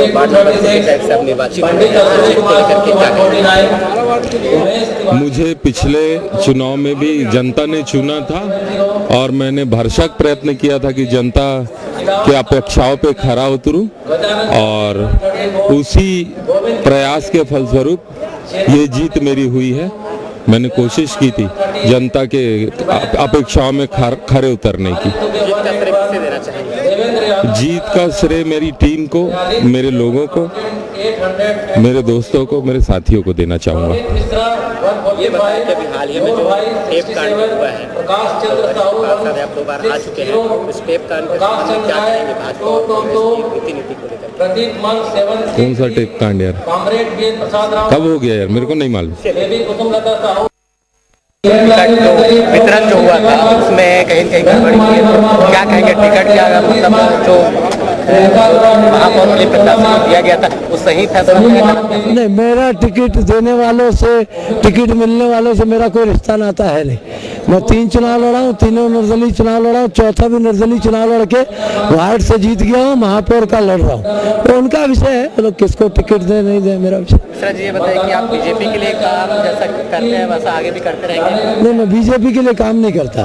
Ward number 6 से आप निर्वाचित हुए हैं, प्रोजेक्ट को लेकर के क्या कहेंगे? मुझे पिछले चुनाव में भी जनता ने चुना था और मैंने भरसक प्रयत्न किया था कि जनता की अपेक्षाओं पे खरा उतरूं और उसी प्रयास के फलस्वरूप ये जीत मेरी हुई है। मैंने कोशिश की थी जनता के अपेक्षाओं में खरे उतरने की। जीत का श्रेय मेरी टीम को, मेरे लोगों को, मेरे दोस्तों को, मेरे साथियों को देना चाहूँगा। ये बताएं कि अभी हाल ही में जो टेप कांड हुआ है, आप 2 बार आ चुके हैं, उस टेप कांड के संबंध में क्या कहेंगे भाजपा और कांग्रेस की नीति को लेकर? कौन सा टेप कांड यार? कब हो गया यार? मेरे को नहीं मालूम। वितरण जो हुआ था उसमें कहीं कहीं गड़बड़ी की है, तो क्या कहेंगे? टिकट क्या मतलब जो महापौर के प्रत्याशी को दिया गया था वो सही था? नहीं, मेरा टिकट देने वालों से, टिकट मिलने वालों से मेरा कोई रिश्ता नाता है नहीं। मैं 3 चुनाव लड़ा हूँ, तीनों निर्दलीय चुनाव लड़ा हूँ, चौथा भी निर्दलीय चुनाव लड़के वार्ड से जीत गया हूँ, महापौर का लड़ रहा हूँ। तो उनका विषय है, लोग किसको टिकट दे नहीं दे, मेरा विषय। मिश्रा जी ये बताइए कि आप बीजेपी के लिए काम जैसा करते हैं वैसा आगे भी करते रहेंगे? नहीं, मैं बीजेपी के लिए काम नहीं करता,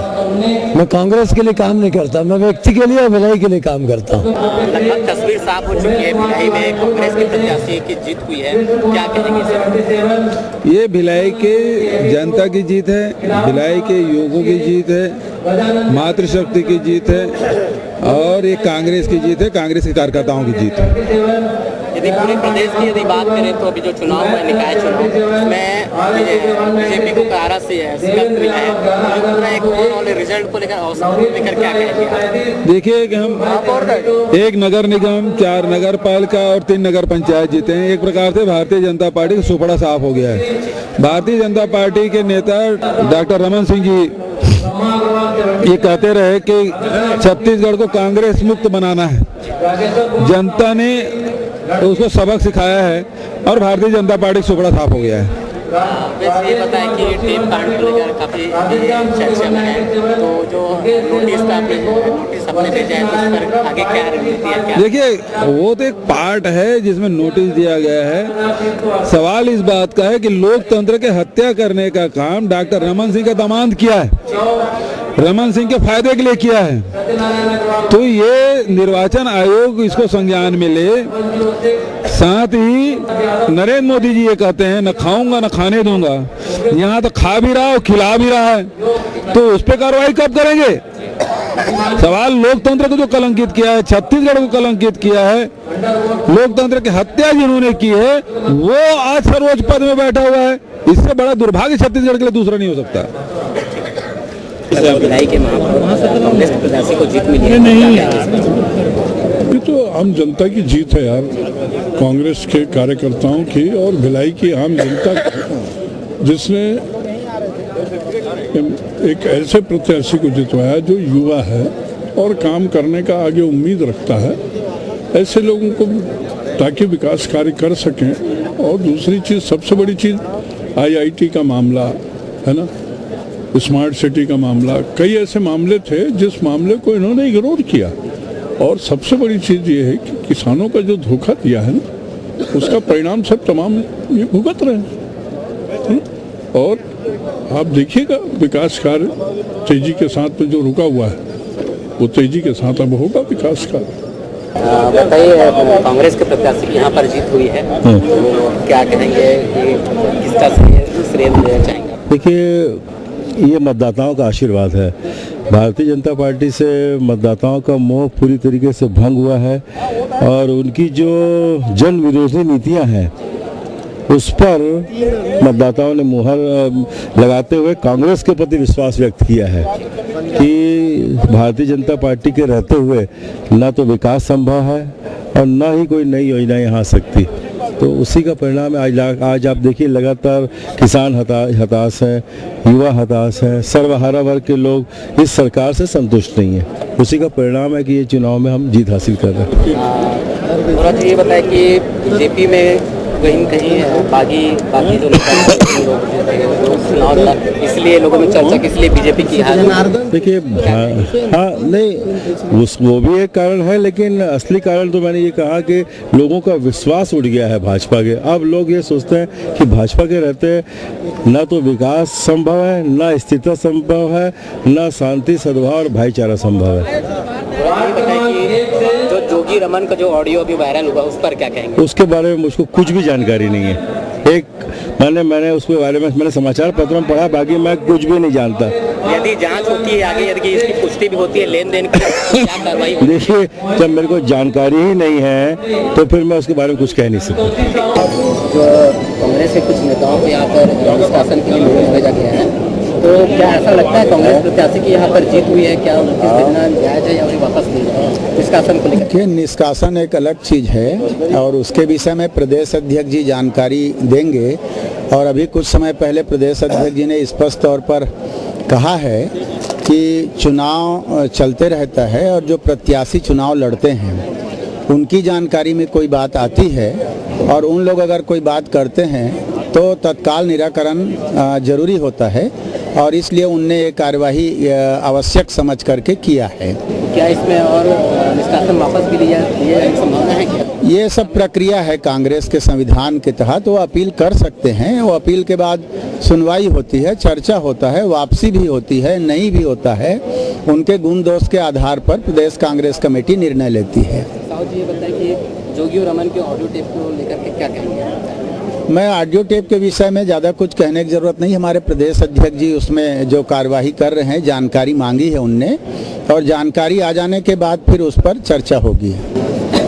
मैं कांग्रेस के लिए काम नहीं करता, मैं व्यक्ति के लिए और भलाई के लिए काम करता हूँ। लगभग तस्वीर साफ हो चुकी है, भिलाई में कांग्रेस के प्रत्याशी की जीत हुई है, क्या कहेंगे इसे? ये भिलाई के जनता की जीत है, भिलाई के युवकों की जीत है, मातृशक्ति की जीत है और ये कांग्रेस की जीत है, कांग्रेस के कार्यकर्ताओं की जीत है। यदि पूरे प्रदेश की यदि बात करें तो अभी जो चुनाव हुआ, निकाय चुनाव, उसमें बीजेपी को कारा से शिकस्त मिला है, जो पूरा एक ओवरऑल रिजल्ट को लेकर औसत लेकर क्या कहेंगे? देखिए कि हम 1 नगर निगम, 4 नगर पालिका और 3 नगर पंचायत जीते हैं। एक प्रकार से भारतीय जनता पार्टी का सुपड़ा साफ हो गया है। भारतीय जनता पार्टी के नेता डॉक्टर रमन सिंह जी ये कहते रहे कि छत्तीसगढ़ को कांग्रेस मुक्त बनाना है। जनता ने तो उसको सबक सिखाया है और भारतीय जनता पार्टी सुपड़ा साफ हो गया है। वैसे ये बताएं कि टेप कांड को लेकर काफी चर्चा में है, तो जो नोटिस आपने भेजा है तो उस पर आगे क्या रणनीति है? क्या देखिए, वो तो एक पार्ट है जिसमें नोटिस दिया गया है। सवाल इस बात का है कि लोकतंत्र के हत्या करने का काम डॉक्टर रमन सिंह का दामाद किया है, रमन सिंह के फायदे के लिए किया है। तो ये निर्वाचन आयोग इसको संज्ञान में ले। साथ ही नरेंद्र मोदी जी ये कहते हैं न खाऊंगा न खाने दूंगा, यहाँ तो खा भी रहा और खिला भी रहा है, तो उस पर कार्रवाई कब करेंगे? सवाल लोकतंत्र को जो कलंकित किया है, छत्तीसगढ़ को कलंकित किया है, लोकतंत्र की हत्या जिन्होंने की है वो आज सर्वोच्च पद में बैठा हुआ है। इससे बड़ा दुर्भाग्य छत्तीसगढ़ के लिए दूसरा नहीं हो सकता। भिलाई के कांग्रेस के प्रत्याशी को जीत मिली है, नहीं, ये तो आम जनता की जीत है यार, कांग्रेस के कार्यकर्ताओं की और भिलाई की आम जनता, जिसने एक ऐसे प्रत्याशी को जितवाया जो युवा है और काम करने का आगे उम्मीद रखता है। ऐसे लोगों को ताकि विकास कार्य कर सकें। और दूसरी चीज़, सबसे बड़ी चीज़ IIT का मामला है ना, स्मार्ट सिटी का मामला, कई ऐसे मामले थे जिस मामले को इन्होंने इग्नोर किया। और सबसे बड़ी चीज़ ये है कि किसानों का जो धोखा दिया है ना, उसका परिणाम सब तमाम ये भुगत रहे हैं। और आप देखिएगा विकास कार्य तेजी के साथ में जो रुका हुआ है वो तेजी के साथ अब होगा विकास कार्य। बताइए, कांग्रेस के प्रत्याशी की यहाँ पर जीत हुई है, तो क्या कहेंगे कि किसका श्रेय देना चाहेंगे? देखिए, ये मतदाताओं का आशीर्वाद है। भारतीय जनता पार्टी से मतदाताओं का मोह पूरी तरीके से भंग हुआ है और उनकी जो जन विरोधी नीतियां हैं उस पर मतदाताओं ने मुहर लगाते हुए कांग्रेस के प्रति विश्वास व्यक्त किया है कि भारतीय जनता पार्टी के रहते हुए न तो विकास संभव है और न ही कोई नई योजनाएं यहाँ आ सकती। तो उसी का परिणाम है। आज आप देखिए, लगातार किसान हताश हैं, युवा हताश हैं, सर्वहारा वर्ग के लोग इस सरकार से संतुष्ट नहीं है। उसी का परिणाम है कि ये चुनाव में हम जीत हासिल कर रहे हैं। और ये बताएं कि बीजेपी में कहीं कहीं बाकी जो चुनाव लड़ा, इसलिए लोगों में चर्चा किस लिए बीजेपी की हार। देखिए हाँ नहीं वो भी एक कारण है, लेकिन असली कारण तो मैंने ये कहा कि लोगों का विश्वास उठ गया है भाजपा के। अब लोग ये सोचते हैं कि भाजपा के रहते न तो विकास संभव है, न स्थिरता संभव है, न शांति सद्भाव और भाईचारा संभव है। जो जोगी रमन का जो ऑडियो अभी वायरल हुआ उस पर क्या कहेंगे? उसके बारे में मुझको कुछ भी जानकारी नहीं है। एक मैंने उसके बारे में मैंने समाचार पत्र में पढ़ा, बाकी मैं कुछ भी नहीं जानता। यदि जांच होती है आगे, यदि इसकी पुष्टि भी होती है लेन देन की, तो क्या कार्रवाई होगी? देखिए जब मेरे को जानकारी ही नहीं है तो फिर मैं उसके बारे में कुछ कह नहीं सकता। जो कांग्रेस के कुछ नेताओं को यहाँ पर निष्कासन के लिए नोटिस भेजा गया है, तो क्या ऐसा लगता है कांग्रेस प्रत्याशी की यहाँ पर जीत हुई है? क्या नोटिस भेजना जायज है या उन्हें वापस निष्कासन को लेकर? निष्कासन एक अलग चीज़ है और उसके विषय में प्रदेश अध्यक्ष जी जानकारी देंगे। और अभी कुछ समय पहले प्रदेश अध्यक्ष जी ने स्पष्ट तौर पर कहा है कि चुनाव चलते रहता है और जो प्रत्याशी चुनाव लड़ते हैं उनकी जानकारी में कोई बात आती है और उन लोग अगर कोई बात करते हैं तो तत्काल निराकरण जरूरी होता है और इसलिए उनने ये कार्यवाही आवश्यक समझ करके किया है। क्या इसमें और निष्कासन वापस भी लिया जाने की संभावना है क्या? ये सब प्रक्रिया है कांग्रेस के संविधान के तहत, वो अपील कर सकते हैं। वो अपील के बाद सुनवाई होती है, चर्चा होता है, वापसी भी होती है, नहीं भी होता है। उनके गुण दोष के आधार पर प्रदेश कांग्रेस कमेटी निर्णय लेती है। साहू जी ये बताएं कि जोगी रमन के ऑडियो टेप को लेकर के क्या कहेंगे? मैं ऑडियो टेप के विषय में ज़्यादा कुछ कहने की ज़रूरत नहीं। हमारे प्रदेश अध्यक्ष जी उसमें जो कार्यवाही कर रहे हैं, जानकारी मांगी है उनने और जानकारी आ जाने के बाद फिर उस पर चर्चा होगी।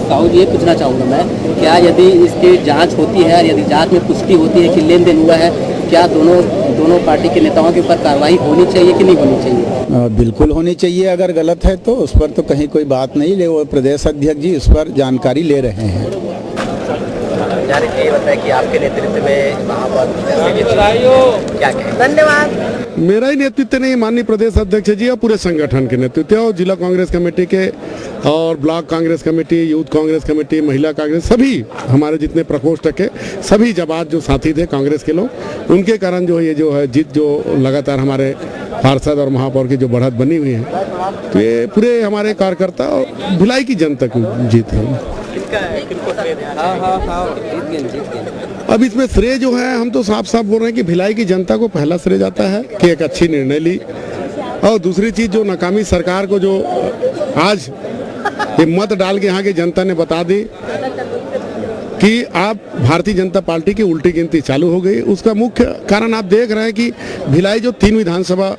साहू जी ये पूछना चाहूँगा मैं, क्या यदि इसकी जांच होती है, यदि जांच में पुष्टि होती है कि लेन देन हुआ है, क्या दोनों पार्टी के नेताओं के ऊपर कार्रवाई होनी चाहिए कि नहीं होनी चाहिए? बिल्कुल होनी चाहिए। अगर गलत है तो उस पर तो कहीं कोई बात नहीं, ले वो प्रदेश अध्यक्ष जी उस पर जानकारी ले रहे हैं। ये बताए कि आपके नेतृत्व में क्या कहें? धन्यवाद। मेरा ही नेतृत्व नहीं, माननीय प्रदेश अध्यक्ष जी और पूरे संगठन के नेतृत्व और जिला कांग्रेस कमेटी के और block Congress committee, youth Congress committee, महिला कांग्रेस, सभी हमारे जितने प्रकोष्ठ के सभी जमात जो साथी थे कांग्रेस के लोग, उनके कारण जो ये जो है जीत जो लगातार हमारे पार्षद और महापौर की जो बढ़त बनी हुई है, तो ये पूरे हमारे कार्यकर्ता और भिलाई की जनता की जीत है। अब इसमें श्रेय जो है, हम तो साफ साफ बोल रहे हैं कि भिलाई की जनता को पहला श्रेय जाता है कि एक अच्छी निर्णय ली। और दूसरी चीज जो नाकामी सरकार को जो आज ये मत डाल के यहाँ की जनता ने बता दी कि आप भारतीय जनता पार्टी की उल्टी गिनती चालू हो गई, उसका मुख्य कारण आप देख रहे हैं कि भिलाई जो 3 विधानसभा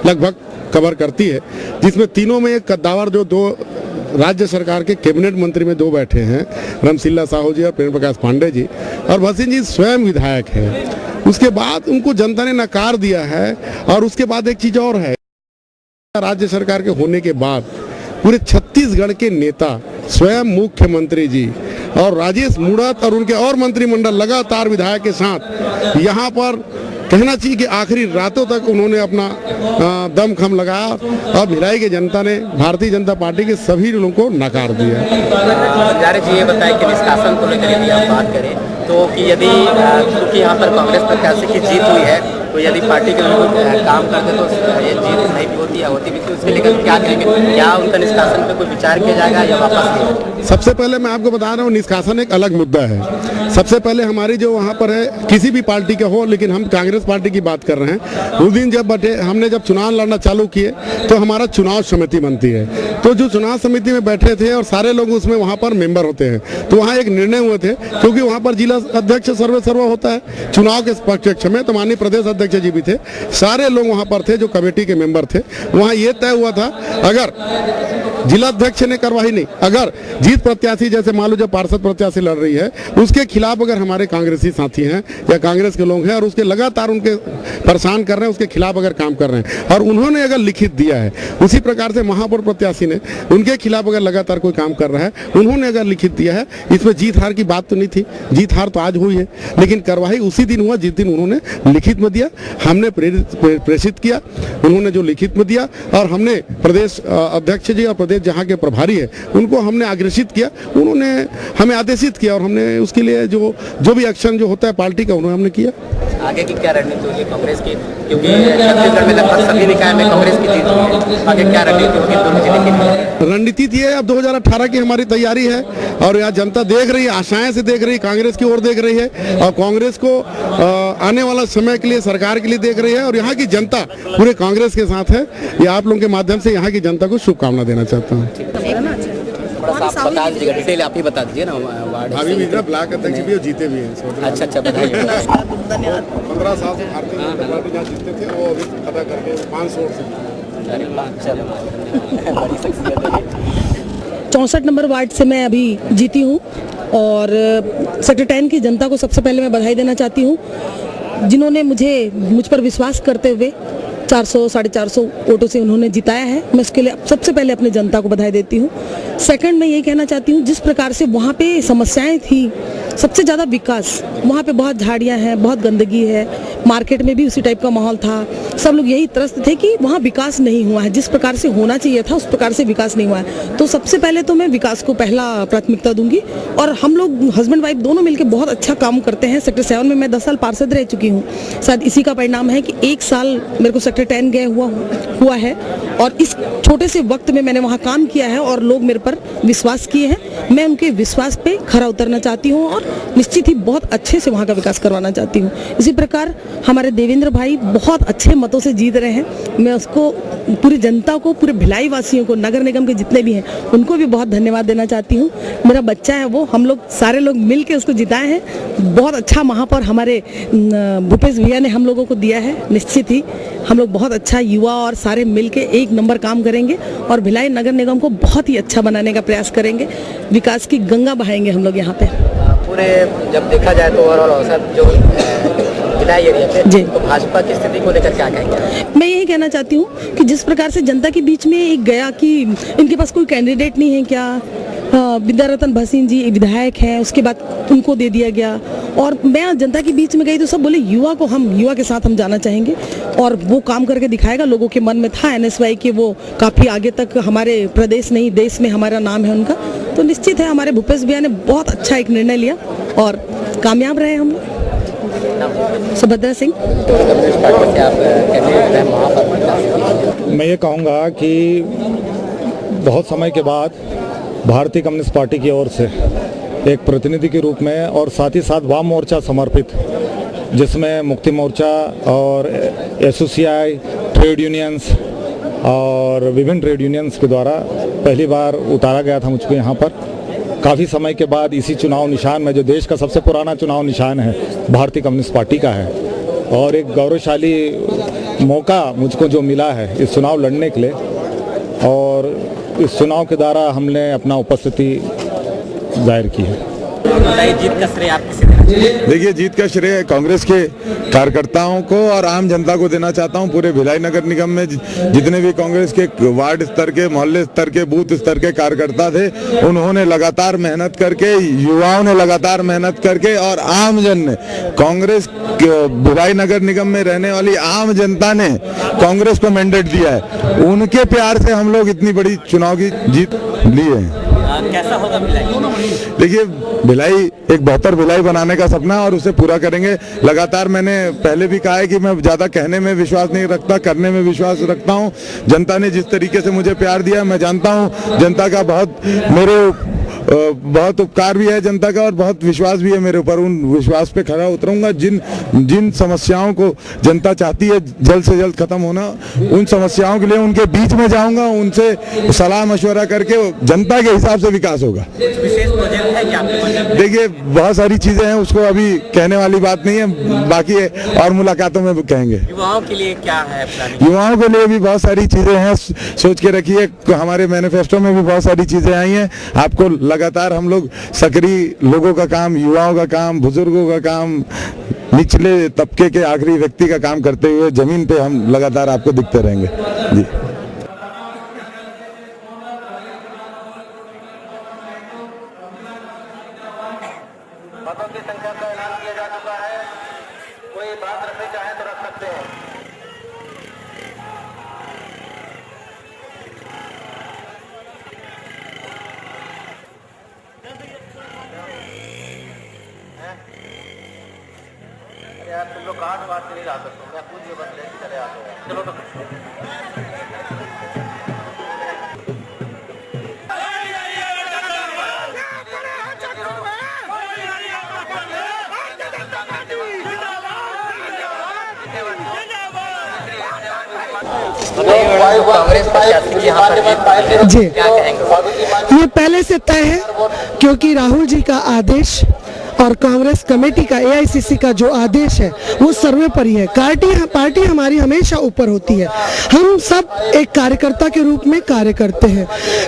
लगभग कवर करती है, जिसमें तीनों में एक कद्दावर जो 2 राज्य सरकार के कैबिनेट मंत्री में 2 बैठे हैं, रामसिल्ला साहू जी और प्रेम प्रकाश पांडे जी, और भसीन जी स्वयं विधायक है। उसके बाद उनको जनता ने नकार दिया है। और उसके बाद एक चीज और है, राज्य सरकार के होने के बाद पूरे छत्तीसगढ़ के नेता, स्वयं मुख्यमंत्री जी और राजेश मूणत और उनके और मंत्रिमंडल लगातार विधायक के साथ यहाँ पर कहना चाहिए कि आखिरी रातों तक उन्होंने अपना दमखम लगाया और भिलाई की जनता ने भारतीय जनता पार्टी के सभी लोगों को नकार दिया। जी ये बताएं कि निष्कासन को लेकर यदि आप बात करें तो कि यदि क्योंकि यहाँ पर कांग्रेस प्रत्याशी की जीत हुई है, तो यदि पार्टी के लोग काम करते तो ये जीत नहीं भी होती या होती भी, तो उसके लेकर क्या करेंगे? क्या उनका निष्कासन पे कोई विचार किया जाएगा या वापस? सबसे पहले मैं आपको बता रहा हूँ, निष्कासन एक अलग मुद्दा है। सबसे पहले हमारी जो वहाँ पर है, किसी भी पार्टी का हो, लेकिन हम कांग्रेस पार्टी की बात कर रहे हैं। उस दिन हमने जब चुनाव लड़ना चालू किए तो हमारा चुनाव समिति बनती है, तो जो चुनाव समिति में बैठे थे और सारे लोग उसमें वहाँ पर मेंबर होते हैं, तो वहाँ एक निर्णय हुए थे, क्योंकि वहाँ पर जिला अध्यक्ष सर्व होता है चुनाव के पक्ष में, तो माननीय प्रदेश अध्यक्ष जी भी थे, सारे लोग वहाँ पर थे जो कमेटी के मेंबर थे। वहाँ ये तय हुआ था, अगर जिला अध्यक्ष ने कार्रवाई नहीं, अगर जीत प्रत्याशी जैसे मान लो जो पार्षद प्रत्याशी लड़ रही है उसके खिलाफ अगर हमारे कांग्रेसी साथी हैं या कांग्रेस के लोग हैं और उसके लगातार उनके परेशान कर रहे हैं, उसके खिलाफ अगर काम कर रहे हैं और उन्होंने अगर लिखित दिया है, उसी प्रकार से महापौर प्रत्याशी ने उनके खिलाफ अगर लगातार कोई काम कर रहा है, उन्होंने अगर लिखित दिया है, इसमें जीत हार की बात तो नहीं थी, जीत हार तो आज हुई है, लेकिन कार्रवाई उसी दिन हुआ जिस दिन उन्होंने लिखित में दिया हमने प्रेषित किया, उन्होंने जो लिखित में दिया और हमने प्रदेश अध्यक्ष जी और प्रदेश जहाँ के प्रभारी है उनको हमने अग्रेसित किया, उन्होंने हमें आदेशित किया और हमने उसके लिए जो भी एक्शन जो होता है पार्टी का उन्होंने हमने किया। आगे की क्या रणनीति होगी कांग्रेस की, क्योंकि छत्तीसगढ़ में लगभग सभी निकाय में कांग्रेस की जीत हुई है, आगे क्या रणनीति होगी दोनों जिले के लिए? रणनीति ये है, अब 2018 की हमारी तैयारी है और यहाँ जनता देख रही है, आशाएं से देख रही है, कांग्रेस की ओर देख रही है और कांग्रेस को आने वाला समय के लिए सरकार के लिए देख रही है और यहाँ की जनता पूरे कांग्रेस के साथ है। ये आप लोगों के माध्यम से यहाँ की जनता को शुभकामना देना चाहता हूँ। थोड़ा सा आप बता दीजिएगा, डिटेल आप ही बता दीजिए ना। वार्ड अभी भी ब्लॉक अध्यक्ष भी जीते भी हैं। अच्छा बताइए। 15 साल से भारतीय जनता पार्टी जहाँ जीतते थे वो अभी पता करके 500 बड़ी शख्सियत है। 64 नंबर वार्ड से मैं अभी जीती हूँ और सेक्टर 10 की जनता को सबसे पहले मैं बधाई देना चाहती हूँ, जिन्होंने मुझ पर विश्वास करते हुए 400-450 वोटों से उन्होंने जिताया है। मैं उसके लिए सबसे पहले अपने जनता को बधाई देती हूँ। सेकंड मैं ये कहना चाहती हूँ, जिस प्रकार से वहाँ पे समस्याएं थी, सबसे ज़्यादा विकास, वहाँ पे बहुत झाड़ियाँ हैं, बहुत गंदगी है, मार्केट में भी उसी टाइप का माहौल था, सब लोग यही त्रस्त थे कि वहाँ विकास नहीं हुआ है, जिस प्रकार से होना चाहिए था उस प्रकार से विकास नहीं हुआ है। तो सबसे पहले तो मैं विकास को पहला प्राथमिकता दूंगी और हम लोग हस्बैंड वाइफ दोनों मिलकर बहुत अच्छा काम करते हैं। सेक्टर 7 में मैं 10 साल पार्षद रह चुकी हूँ, शायद इसी का परिणाम है कि 1 साल मेरे को सेक्टर 10 गए हुआ है और इस छोटे से वक्त में मैंने वहाँ काम किया है और लोग मेरे पर विश्वास किए हैं। मैं उनके विश्वास पे खरा उतरना चाहती हूँ और निश्चित ही बहुत अच्छे से वहाँ का विकास करवाना चाहती हूँ। इसी प्रकार हमारे देवेंद्र भाई बहुत अच्छे मतों से जीत रहे हैं। मैं उसको, पूरी जनता को, पूरे भिलाई वासियों को, नगर निगम के जितने भी हैं उनको भी बहुत धन्यवाद देना चाहती हूँ। मेरा बच्चा है वो, हम लोग सारे लोग मिल के उसको जिताए हैं। बहुत अच्छा महापौर हमारे भूपेश भैया ने हम लोगों को दिया है। निश्चित ही हम लोग बहुत अच्छा युवा और सारे मिल के 1 नंबर काम करेंगे और भिलाई नगर निगम को बहुत ही अच्छा बनाने का प्रयास करेंगे। विकास की गंगा बहाएंगे हम लोग यहाँ पे। पूरे जब देखा जाए तो ओवरऑल औसत जो भिलाई एरिया पे जी, तो भाजपा की स्थिति को लेकर क्या कहेंगे? मैं यही कहना चाहती हूँ कि जिस प्रकार से जनता के बीच में एक गया कि इनके पास कोई कैंडिडेट नहीं है क्या, विद्यारतन भसीन जी विधायक हैं, उसके बाद उनको दे दिया गया और मैं जनता के बीच में गई तो सब बोले युवा के साथ हम जाना चाहेंगे और वो काम करके दिखाएगा। लोगों के मन में था NSY कि वो काफ़ी आगे तक हमारे प्रदेश नहीं देश में हमारा नाम है उनका, तो निश्चित है हमारे भूपेश भैया ने बहुत अच्छा एक निर्णय लिया और कामयाब रहे हम लोग। सुभद्रा सिंह। मैं ये कहूँगा कि बहुत समय के बाद भारतीय कम्युनिस्ट पार्टी की ओर से एक प्रतिनिधि के रूप में और साथ ही साथ वाम मोर्चा समर्पित, जिसमें मुक्ति मोर्चा और SUCI, ट्रेड यूनियंस और विभिन्न ट्रेड यूनियंस के द्वारा पहली बार उतारा गया था मुझको यहाँ पर। काफ़ी समय के बाद इसी चुनाव निशान में, जो देश का सबसे पुराना चुनाव निशान है, भारतीय कम्युनिस्ट पार्टी का है और एक गौरवशाली मौका मुझको जो मिला है इस चुनाव लड़ने के लिए और इस चुनाव के द्वारा हमने अपना उपस्थिति जाहिर की है। जीत का श्रेय आप किसे देना चाहिए? देखिए, जीत का श्रेय कांग्रेस के कार्यकर्ताओं को और आम जनता को देना चाहता हूं। पूरे भिलाई नगर निगम में जितने भी कांग्रेस के वार्ड स्तर के, मोहल्ले स्तर के, बूथ स्तर के कार्यकर्ता थे, उन्होंने लगातार मेहनत करके, युवाओं ने लगातार मेहनत करके और आम जन ने, कांग्रेस भिलाई नगर निगम में रहने वाली आम जनता ने कांग्रेस को मैंडेट दिया है। उनके प्यार से हम लोग इतनी बड़ी चुनाव की जीत ली है। कैसा होगा भिलाई? देखिए, भिलाई एक बेहतर भिलाई बनाने का सपना है और उसे पूरा करेंगे। लगातार मैंने पहले भी कहा है कि मैं ज्यादा कहने में विश्वास नहीं रखता, करने में विश्वास रखता हूं। जनता ने जिस तरीके से मुझे प्यार दिया, मैं जानता हूं जनता का बहुत उपकार भी है जनता का और बहुत विश्वास भी है मेरे ऊपर। उन विश्वास पे खरा उतरूंगा। जिन समस्याओं को जनता चाहती है जल्द से जल्द खत्म होना, उन समस्याओं के लिए उनके बीच में जाऊंगा, उनसे सलाह मशवरा करके जनता के हिसाब से विकास होगा। विशेष प्रोजेक्ट है क्या आपके? देखिए, बहुत सारी चीजें हैं, उसको अभी कहने वाली बात नहीं है, बाकी और मुलाकातों में कहेंगे। युवाओं के लिए क्या है? युवाओं के लिए भी बहुत सारी चीजें हैं, सोच के रखिए। हमारे मैनिफेस्टो में भी बहुत सारी चीजें आई हैं। आपको लगातार हम लोग सक्रिय लोगों का काम, युवाओं का काम, बुजुर्गों का काम, निचले तबके के आखिरी व्यक्ति का काम करते हुए जमीन पे हम लगातार आपको दिखते रहेंगे जी। मतों की संख्या का ऐलान किया जा चुका है। कोई बात रखनी चाहे तो रख सकते हैं। यार तुम लोग काट वाट के नहीं ला सकते, मैं कुछ भी बस लेके चले आते हैं। चलो तो कांग्रेस प्रत्याशी की यहाँ पर जी क्या कहेंगे? ये पहले से तय है, क्योंकि राहुल जी का आदेश और कांग्रेस कमेटी का, एआईसीसी का जो आदेश है वो सर्वोपरि है। पार्टी हमारी हमेशा ऊपर होती है। हम सब एक कार्यकर्ता के रूप में कार्य करते हैं।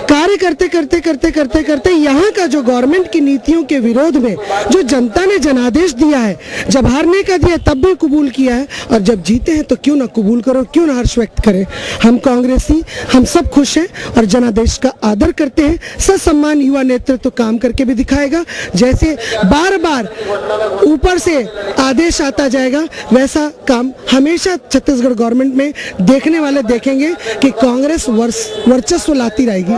कार्य करते करते करते करते करते यहाँ का जो गवर्नमेंट की नीतियों के विरोध में जो जनता ने जनादेश दिया है, जब हारने का दिया तब भी कबूल किया है, और जब जीते हैं तो क्यों ना कबूल करो, क्यों ना हर्ष व्यक्त करें। हम कांग्रेसी, हम सब खुश हैं और जनादेश का आदर करते हैं। ससम्मान युवा नेतृत्व काम करके भी दिखाएगा। जैसे बार बार ऊपर से आदेश आता जाएगा, वैसा काम हमेशा छत्तीसगढ़ गवर्नमेंट में देखने वाले देखेंगे कि कांग्रेस वर्चस्व लाती रहेगी।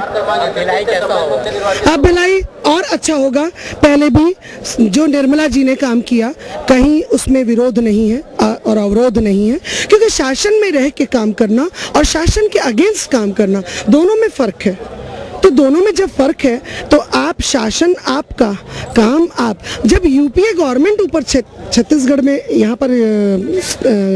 अब भिलाई और अच्छा होगा। पहले भी जो निर्मला जी ने काम किया, कहीं उसमें विरोध नहीं है और अवरोध नहीं है, क्योंकि शासन में रह के काम करना और शासन के अगेंस्ट काम करना, दोनों में फर्क है। तो दोनों में जब फर्क है तो आप शासन आपका, काम आप। जब यूपीए गवर्नमेंट ऊपर छत्तीसगढ़ में, यहाँ पर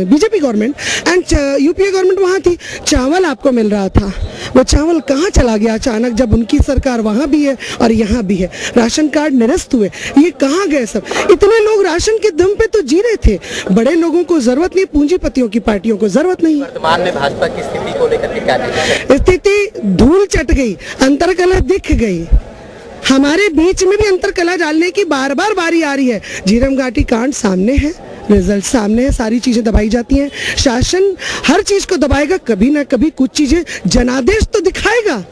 BJP government and UPA government वहाँ थी, चावल आपको मिल रहा था। वो चावल कहाँ चला गया अचानक, जब उनकी सरकार वहाँ भी है और यहाँ भी है। राशन कार्ड निरस्त हुए, ये कहाँ गए सब? इतने लोग राशन के दम पे तो जी रहे थे। बड़े लोगों को जरूरत नहीं, पूंजीपतियों की पार्टियों को जरूरत नहीं। वर्तमान में भाजपा की स्थिति को लेकर क्या स्थिति धूल चट गई, अंतरकलह दिख गई। हमारे बीच में भी अंतरकलह डालने की बार बार बारी आ रही है। झीरम घाटी कांड सामने है, रिजल्ट सामने है, सारी चीजें दबाई जाती हैं। शासन हर चीज को दबाएगा, कभी ना कभी कुछ चीजें जनादेश तो दिखाएगा।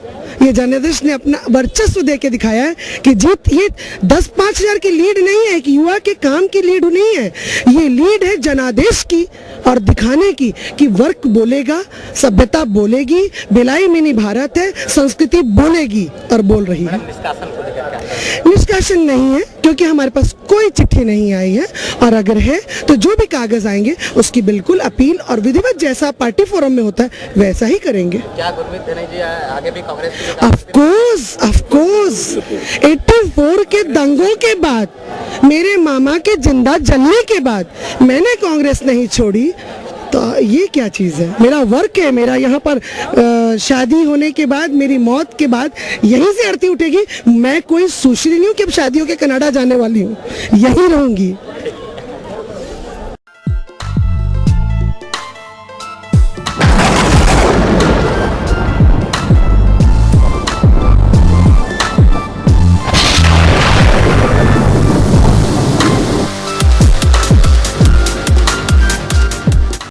ये जनादेश ने अपना वर्चस्व दे के दिखाया है कि जीत ये 10-5 हजार की लीड नहीं है, कि युवा के काम की लीड नहीं है, ये लीड है जनादेश की और दिखाने की कि वर्क बोलेगा, सभ्यता बोलेगी, भिलाई मिनी भारत है, संस्कृति बोलेगी और बोल रही है। निष्कासन नहीं है, क्योंकि हमारे पास कोई चिट्ठी नहीं आई है, और अगर है तो जो भी कागज आएंगे उसकी बिल्कुल अपील और विधिवत जैसा पार्टी फोरम में होता है वैसा ही करेंगे। क्या गुरमीत धनई जी आगे भी कांग्रेस की? ऑफ कोर्स 84 के दंगों के बाद, मेरे मामा के जिंदा जलने के बाद मैंने कांग्रेस नहीं छोड़ी। तो ये क्या चीज़ है? मेरा वर्क है, मेरा यहाँ पर शादी होने के बाद, मेरी मौत के बाद यहीं से आरती उठेगी। मैं कोई सुश्री नहीं हूँ कि अब शादियों के कनाडा जाने वाली हूँ, यहीं रहूँगी।